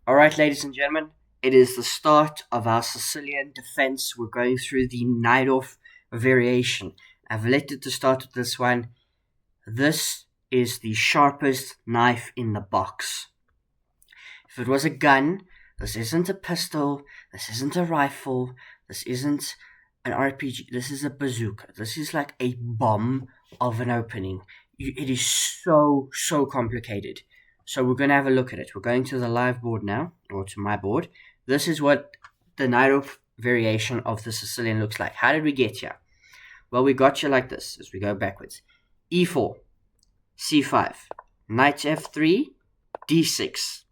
Alright, ladies and gentlemen, it is the start of our Sicilian defense. We're going through the Najdorf variation. I've elected to start with this one. This is the sharpest knife in the box. If it was a gun, this isn't a pistol, this isn't a rifle, this isn't an RPG, this is a bazooka. This is like a bomb of an opening. It is so complicated. So we're going to have a look at it. We're going to the live board now, or to my board. This is what the Najdorf variation of the Sicilian looks like. How did we get here? Well, we got you like this as we go backwards. E4, C5, knight F3, D6,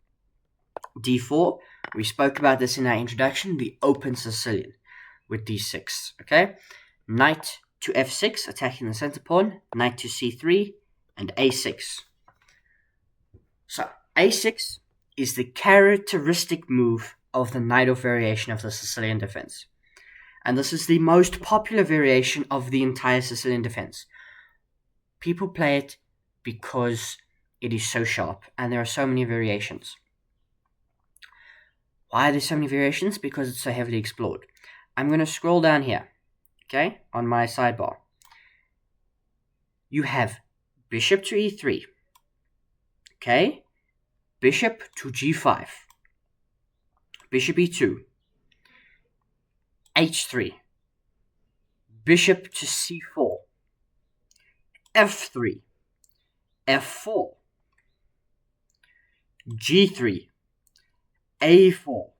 D4. We spoke about this in our introduction, the open Sicilian with D6, okay? Knight to F6, attacking the center pawn, knight to C3, and A6. So, A6 is the characteristic move of the Najdorf variation of the Sicilian defense. And this is the most popular variation of the entire Sicilian defense. People play it because it is so sharp, and there are so many variations. Why are there so many variations? Because it's so heavily explored. I'm going to scroll down here, okay, on my sidebar. You have bishop to E3. Okay, bishop to G5, bishop E2, H3, bishop to C4, F3, F4, G3, A4,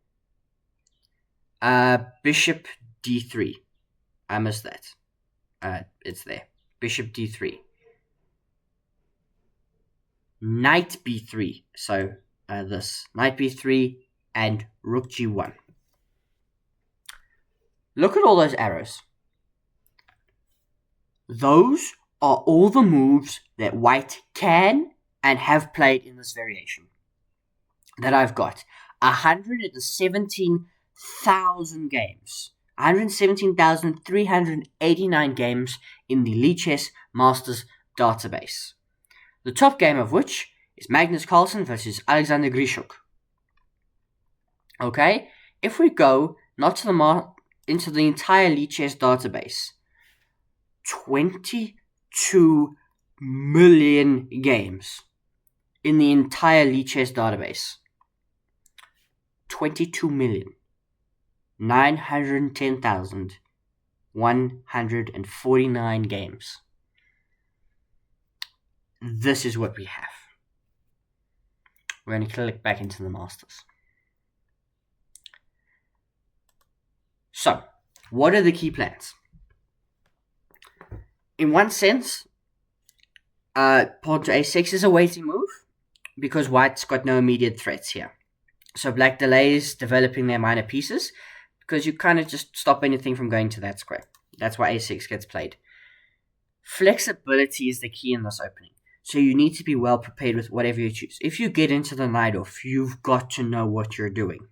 bishop D3. I missed that. It's there. Bishop D3. Knight B3, so this, knight B3 and rook G1. Look at all those arrows. Those are all the moves that white can and have played in this variation. That I've got 117,000 games. 117,389 games in the Lichess Masters database. The top game of which is Magnus Carlsen versus Alexander Grishuk. Okay, if we go not to into the entire Lichess database, 22 million games in the entire Lichess database. 22,910,149 games. This is what we have. We're going to click back into the Masters. So, what are the key plans? In one sense, pawn to A6 is a waiting move because white's got no immediate threats here. So black delays developing their minor pieces because you kind of just stop anything from going to that square. That's why A6 gets played. Flexibility is the key in this opening. So you need to be well prepared with whatever you choose. If you get into the Najdorf, you've got to know what you're doing.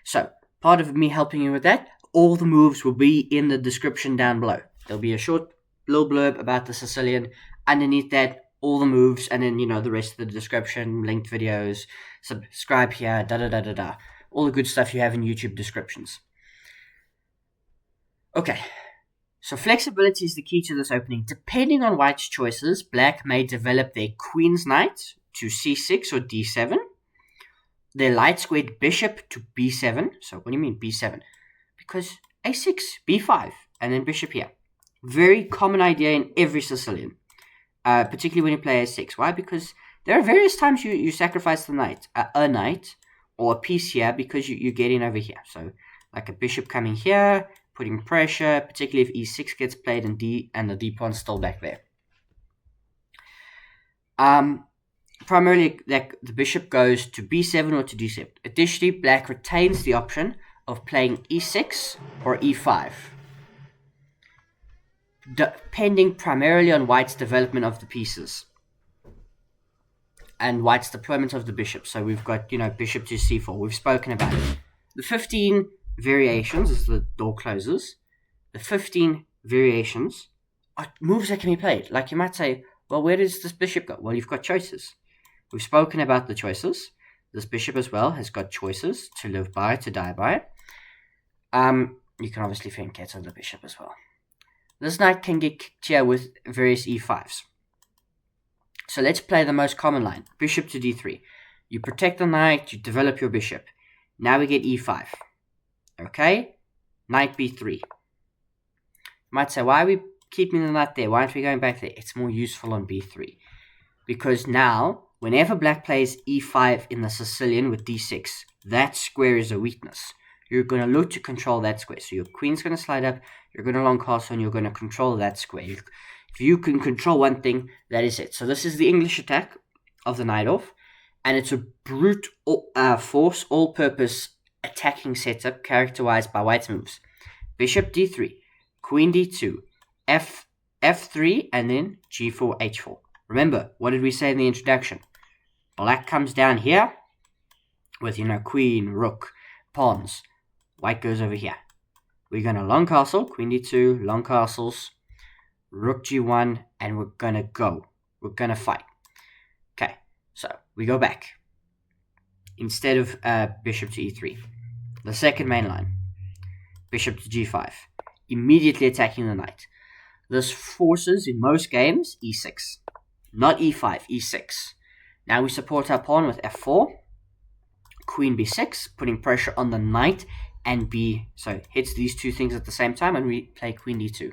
So, part of me helping you with that, all the moves will be in the description down below. There'll be a short little blurb about the Sicilian. Underneath that, all the moves, and then, the rest of the description, linked videos, subscribe here, da-da-da-da-da. All the good stuff you have in YouTube descriptions. Okay. So flexibility is the key to this opening. Depending on white's choices, black may develop their queen's knight to C6 or D7. Their light squared bishop to B7. So what do you mean B7? Because A6, B5, and then bishop here. Very common idea in every Sicilian. Particularly when you play A6. Why? Because there are various times you sacrifice the knight. A knight or a piece here because you get in over here. So like a bishop coming here, putting pressure, particularly if E6 gets played and the D pawn's still back there. Primarily, the bishop goes to B7 or to D7. Additionally, black retains the option of playing E6 or E5, depending primarily on white's development of the pieces and white's deployment of the bishop. So we've got, bishop to C4. We've spoken about it. The 15 variations, as the door closes, the 15 variations are moves that can be played. Like you might say, well, where does this bishop go? Well, you've got choices. We've spoken about the choices. This bishop as well has got choices to live by, to die by. You can obviously fianchetto the bishop as well. This knight can get kicked here with various e5s. So let's play the most common line, bishop to d3. You protect the knight, you develop your bishop. Now we get e5. Okay? Knight b3. You might say, why are we keeping the knight there? Why aren't we going back there? It's more useful on b3. Because now, whenever black plays e5 in the Sicilian with d6, that square is a weakness. You're going to look to control that square. So your queen's going to slide up, you're going to long castle, and you're going to control that square. If you can control one thing, that is it. So this is the English attack of the Najdorf, and it's a brute force, all-purpose attacking setup characterized by white's moves. Bishop d3, queen d2, f3, and then g4, h4. Remember, what did we say in the introduction? Black comes down here with, queen, rook, pawns. White goes over here. We're going to long castle, queen d2, long castles, rook g1, and we're going to go. We're going to fight. Okay, so we go back. Instead of bishop to e3. The second main line, bishop to g5. Immediately attacking the knight. This forces, in most games, e6. Not e5, e6. Now we support our pawn with f4. Queen b6, putting pressure on the knight and so hits these two things at the same time, and we play queen d2.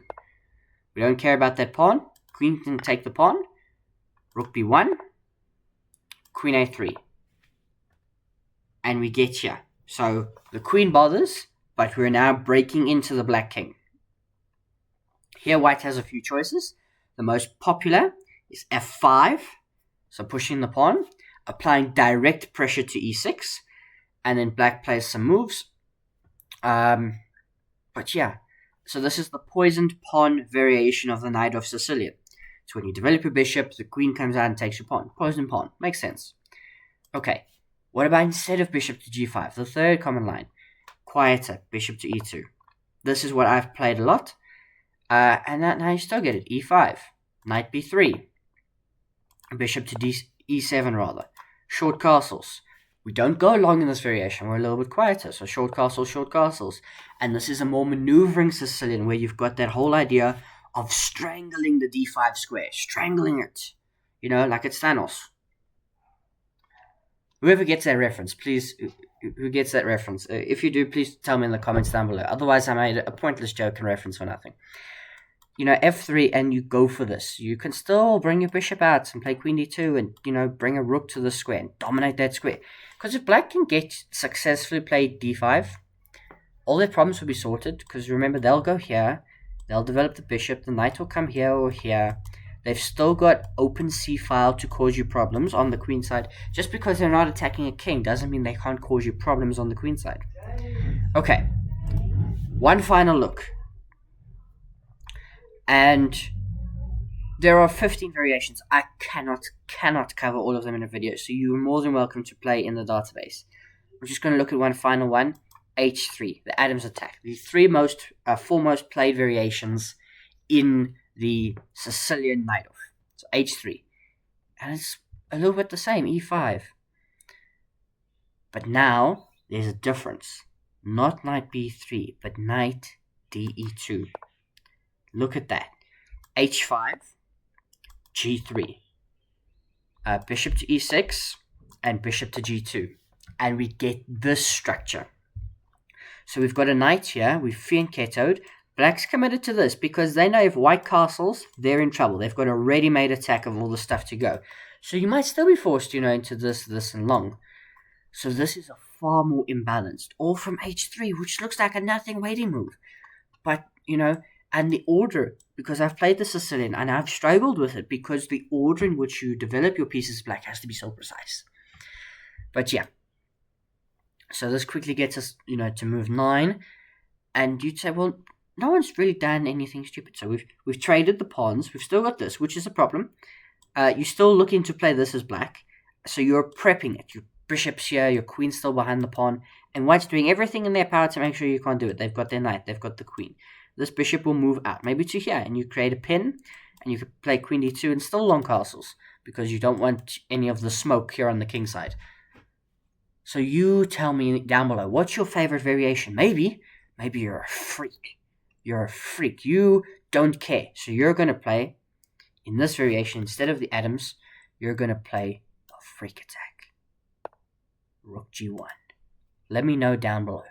We don't care about that pawn. Queen can take the pawn. Rook b1. Queen a3. And we get here. So the queen bothers, but we're now breaking into the black king. Here white has a few choices. The most popular is f5, so pushing the pawn, applying direct pressure to e6, and then black plays some moves. But yeah, so this is the poisoned pawn variation of the Najdorf Sicilian. So when you develop your bishop, the queen comes out and takes your pawn. Poisoned pawn. Makes sense. Okay, what about instead of bishop to g5? The third common line. Quieter, bishop to e2. This is what I've played a lot. And now you still get it. e5. Knight b3. Bishop to e7 rather. Short castles. We don't go long in this variation. We're a little bit quieter. So short castles. And this is a more maneuvering Sicilian where you've got that whole idea of strangling the d5 square. Strangling it. Like it's Thanos. Whoever gets that reference, please, who gets that reference? If you do, please tell me in the comments down below. Otherwise, I made a pointless joke and reference for nothing. F3, and you go for this. You can still bring your bishop out and play queen d2 and, bring a rook to the square and dominate that square. Because if black can successfully play d5, all their problems will be sorted. Because remember, they'll go here, they'll develop the bishop, the knight will come here or here. They've still got open c-file to cause you problems on the queen side. Just because they're not attacking a king doesn't mean they can't cause you problems on the queen side. Okay, one final look. And there are 15 variations. I cannot cover all of them in a video, so you're more than welcome to play in the database. We're just going to look at one final one, H3, the Adams attack. The four most played variations in the Sicilian Najdorf. So H3. And it's a little bit the same, E5. But now, there's a difference. Not knight B3, but knight DE2. Look at that. H5, G3. Bishop to E6, and bishop to G2. And we get this structure. So we've got a knight here, we've fianchettoed. Black's committed to this because they know if white castles, they're in trouble. They've got a ready-made attack of all the stuff to go. So you might still be forced, into this, and long. So this is a far more imbalanced. All from H3, which looks like a nothing waiting move. But, and the order, because I've played the Sicilian, and I've struggled with it, because the order in which you develop your pieces of black has to be so precise. But yeah. So this quickly gets us, to move 9. And you'd say, well, no one's really done anything stupid. So we've traded the pawns. We've still got this, which is a problem. You're still looking to play this as black. So you're prepping it. Your bishop's here, your queen's still behind the pawn. And white's doing everything in their power to make sure you can't do it. They've got their knight, they've got the queen. This bishop will move out, maybe to here. And you create a pin, and you could play queen d2 and still long castles. Because you don't want any of the smoke here on the king side. So you tell me down below, what's your favorite variation? Maybe you're a freak. You're a freak. You don't care. So you're going to play, in this variation, instead of the atoms, you're going to play a freak attack. Rook G1. Let me know down below.